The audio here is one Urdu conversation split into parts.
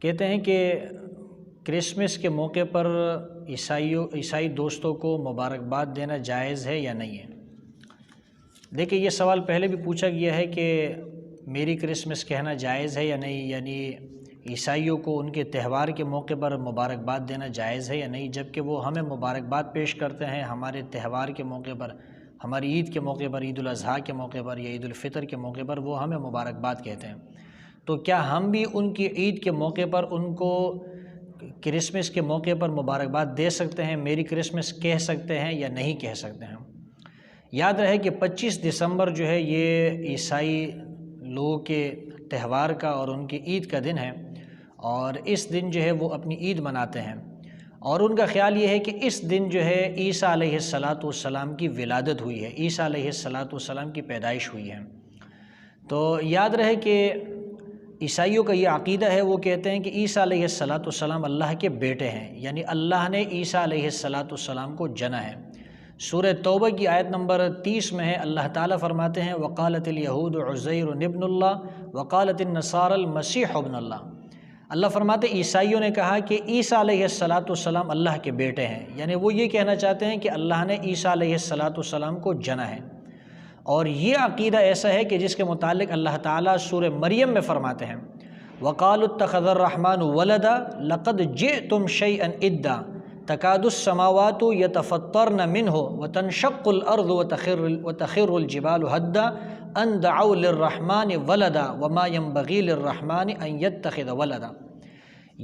کہتے ہیں کہ کرسمس کے موقع پر عیسائی دوستوں کو مبارکباد دینا جائز ہے یا نہیں ہے؟ دیکھیں، یہ سوال پہلے بھی پوچھا گیا ہے کہ میری کرسمس کہنا جائز ہے یا نہیں، یعنی عیسائیوں کو ان کے تہوار کے موقع پر مبارکباد دینا جائز ہے یا نہیں، جبکہ وہ ہمیں مبارکباد پیش کرتے ہیں ہمارے تہوار کے موقع پر، ہماری عید کے موقع پر، عید الاضحیٰ کے موقع پر یا عید الفطر کے موقع پر وہ ہمیں مبارکباد کہتے ہیں۔ تو کیا ہم بھی ان کی عید کے موقع پر ان کو کرسمس کے موقع پر مبارکباد دے سکتے ہیں، میری کرسمس کہہ سکتے ہیں یا نہیں کہہ سکتے ہیں؟ یاد رہے کہ 25 دسمبر جو ہے یہ عیسائی لوگوں کے تہوار کا اور ان کی عید کا دن ہے، اور اس دن جو ہے وہ اپنی عید مناتے ہیں، اور ان کا خیال یہ ہے کہ اس دن جو ہے عیسیٰ علیہ السلام کی ولادت ہوئی ہے، عیسیٰ علیہ السلام کی پیدائش ہوئی ہے۔ تو یاد رہے کہ عیسائیوں کا یہ عقیدہ ہے، وہ کہتے ہیں کہ عیسیٰ علیہ السلام اللہ کے بیٹے ہیں، یعنی اللہ نے عیسیٰ علیہ السلام کو جنا ہے۔ سورہ توبہ کی آیت نمبر 30 میں ہے، اللہ تعالیٰ فرماتے ہیں وقالت الیہود عزیر ابن اللہ وقالت النصارى المسیح ابن اللہ۔ اللہ فرماتے عیسائیوں نے کہا کہ عیسیٰ علیہ السلام اللہ کے بیٹے ہیں، یعنی وہ یہ کہنا چاہتے ہیں کہ اللہ نے عیسیٰ علیہ السلام کو جنا ہے۔ اور یہ عقیدہ ایسا ہے کہ جس کے متعلق اللہ تعالیٰ سورہ مریم میں فرماتے ہیں وَقَالُوا اتَّخَذَ الرَّحْمَنُ وَلَدًا لَقَدْ جِئْتُمْ شَيْئًا إِدًّا تَكَادُ السَّمَاوَاتُ يَتَفَطَّرْنَ مِنْهُ وَتَنشَقُّ الْأَرْضُ وَتَخِرُّ الْجِبَالُ هَدًّا أَن دَعَوْا لِلرَّحْمَنِ وَلَدًا وَمَا يَنبَغِي لِلرَّحْمَنِ أَن يَتَّخِذَ وَلَدًا۔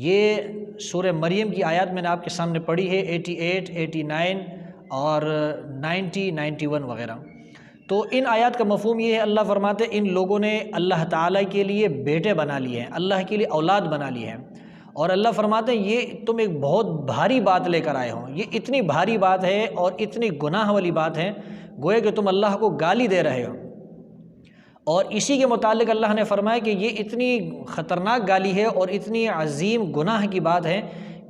یہ سورہ مریم کی آیات میں نے آپ کے سامنے پڑھی ہے، 88، 89 اور 90، 91 وغیرہ۔ تو ان آیات کا مفہوم یہ ہے، اللہ فرماتے ان لوگوں نے اللہ تعالیٰ کے لیے بیٹے بنا لیے ہیں، اللہ کے لیے اولاد بنا لی ہے، اور اللہ فرماتے ہیں یہ تم ایک بہت بھاری بات لے کر آئے ہو، یہ اتنی بھاری بات ہے اور اتنی گناہ والی بات ہے، گویا کہ تم اللہ کو گالی دے رہے ہو۔ اور اسی کے متعلق اللہ نے فرمایا کہ یہ اتنی خطرناک گالی ہے اور اتنی عظیم گناہ کی بات ہے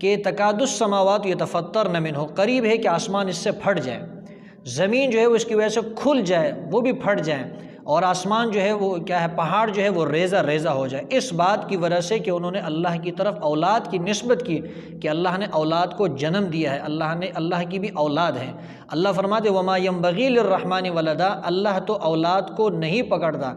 کہ تکاد السماوات یتفطرن منہ، قریب ہے کہ آسمان اس سے پھٹ جائے، زمین جو ہے وہ اس کی وجہ سے کھل جائے، وہ بھی پھٹ جائیں، اور آسمان جو ہے وہ کیا ہے، پہاڑ جو ہے وہ ریزہ ریزہ ہو جائے، اس بات کی وجہ سے کہ انہوں نے اللہ کی طرف اولاد کی نسبت کی کہ اللہ نے اولاد کو جنم دیا ہے، اللہ کی بھی اولاد ہے۔ اللہ فرماتے وما ينبغي للرحمن ولدا، اللہ تو اولاد کو نہیں پکڑتا،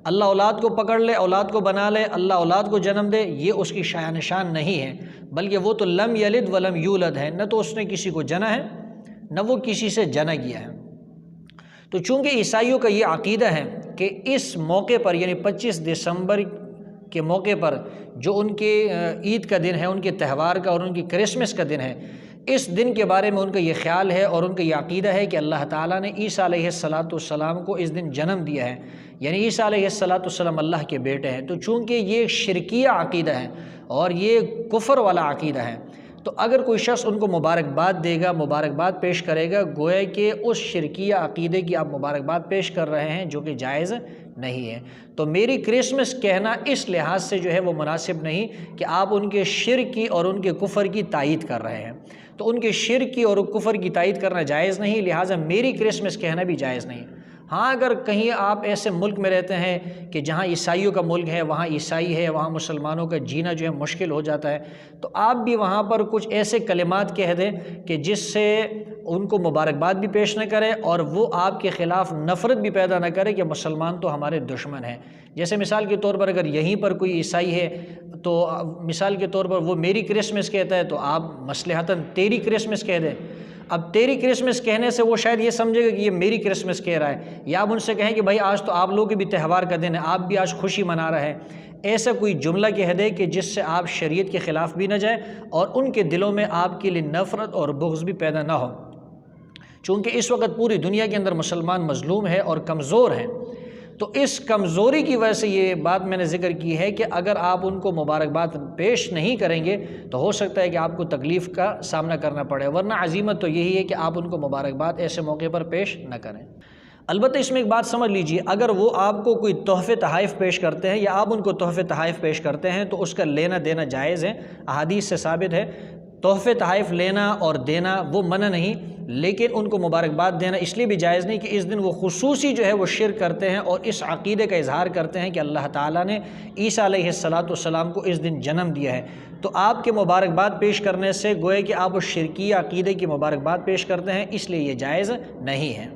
اللہ اولاد کو پکڑ لے، اولاد کو بنا لے، اللہ اولاد کو جنم دے، یہ اس کی شان نشان نہیں ہے، بلکہ وہ تو لم یلد ولم یولد ہے، نہ تو اس نے کسی کو جنا ہے نہ وہ کسی سے جنا گیا ہے۔ تو چونکہ عیسائیوں کا یہ عقیدہ ہے کہ اس موقع پر یعنی 25 دسمبر کے موقع پر جو ان کے عید کا دن ہے، ان کے تہوار کا اور ان کی کرسمس کا دن ہے، اس دن کے بارے میں ان کا یہ خیال ہے اور ان کا یہ عقیدہ ہے کہ اللہ تعالیٰ نے عیسیٰ علیہ السلام کو اس دن جنم دیا ہے، یعنی عیسیٰ علیہ السلام اللہ کے بیٹے ہیں۔ تو چونکہ یہ شرکیہ عقیدہ ہے اور یہ کفر والا عقیدہ ہے، تو اگر کوئی شخص ان کو مبارکباد دے گا، مبارکباد پیش کرے گا، گویا کہ اس شرکیہ عقیدے کی آپ مبارکباد پیش کر رہے ہیں جو کہ جائز نہیں ہے۔ تو میری کرسمس کہنا اس لحاظ سے جو ہے وہ مناسب نہیں کہ آپ ان کے شرک کی اور ان کے کفر کی تائید کر رہے ہیں، تو ان کے شرک کی اور کفر کی تائید کرنا جائز نہیں، لہٰذا میری کرسمس کہنا بھی جائز نہیں۔ ہاں، اگر کہیں آپ ایسے ملک میں رہتے ہیں کہ جہاں عیسائیوں کا ملک ہے، وہاں عیسائی ہے، وہاں مسلمانوں کا جینا جو ہے مشکل ہو جاتا ہے، تو آپ بھی وہاں پر کچھ ایسے کلمات کہہ دیں کہ جس سے ان کو مبارکباد بھی پیش نہ کرے اور وہ آپ کے خلاف نفرت بھی پیدا نہ کرے کہ مسلمان تو ہمارے دشمن ہیں۔ جیسے مثال کے طور پر اگر یہیں پر کوئی عیسائی ہے تو مثال کے طور پر وہ میری کرسمس کہتا ہے تو آپ مصلحتاً تیری کرسمس کہہ دیں۔ اب تیری کرسمس کہنے سے وہ شاید یہ سمجھے گا کہ یہ میری کرسمس کہہ رہا ہے، یا آپ ان سے کہیں کہ بھائی آج تو آپ لوگوں کے بھی تہوار کا دن ہے، آپ بھی آج خوشی منا رہے ہیں، ایسا کوئی جملہ کہہ دے کہ جس سے آپ شریعت کے خلاف بھی نہ جائیں اور ان کے دلوں میں آپ کے لیے نفرت اور بغض بھی پیدا نہ ہو۔ چونکہ اس وقت پوری دنیا کے اندر مسلمان مظلوم ہے اور کمزور ہیں، تو اس کمزوری کی وجہ سے یہ بات میں نے ذکر کی ہے کہ اگر آپ ان کو مبارکباد پیش نہیں کریں گے تو ہو سکتا ہے کہ آپ کو تکلیف کا سامنا کرنا پڑے، ورنہ عزیمت تو یہی ہے کہ آپ ان کو مبارکباد ایسے موقع پر پیش نہ کریں۔ البتہ اس میں ایک بات سمجھ لیجئے، اگر وہ آپ کو کوئی تحفے تحائف پیش کرتے ہیں یا آپ ان کو تحفے تحائف پیش کرتے ہیں تو اس کا لینا دینا جائز ہے، احادیث سے ثابت ہے۔ تحفے تحائف لینا اور دینا وہ منع نہیں، لیکن ان کو مبارکباد دینا اس لیے بھی جائز نہیں کہ اس دن وہ خصوصی جو ہے وہ شرک کرتے ہیں اور اس عقیدے کا اظہار کرتے ہیں کہ اللہ تعالیٰ نے عیسیٰ علیہ السلام کو اس دن جنم دیا ہے، تو آپ کے مبارکباد پیش کرنے سے گویا کہ آپ اس شرکی عقیدے کی مبارکباد پیش کرتے ہیں، اس لیے یہ جائز نہیں ہے۔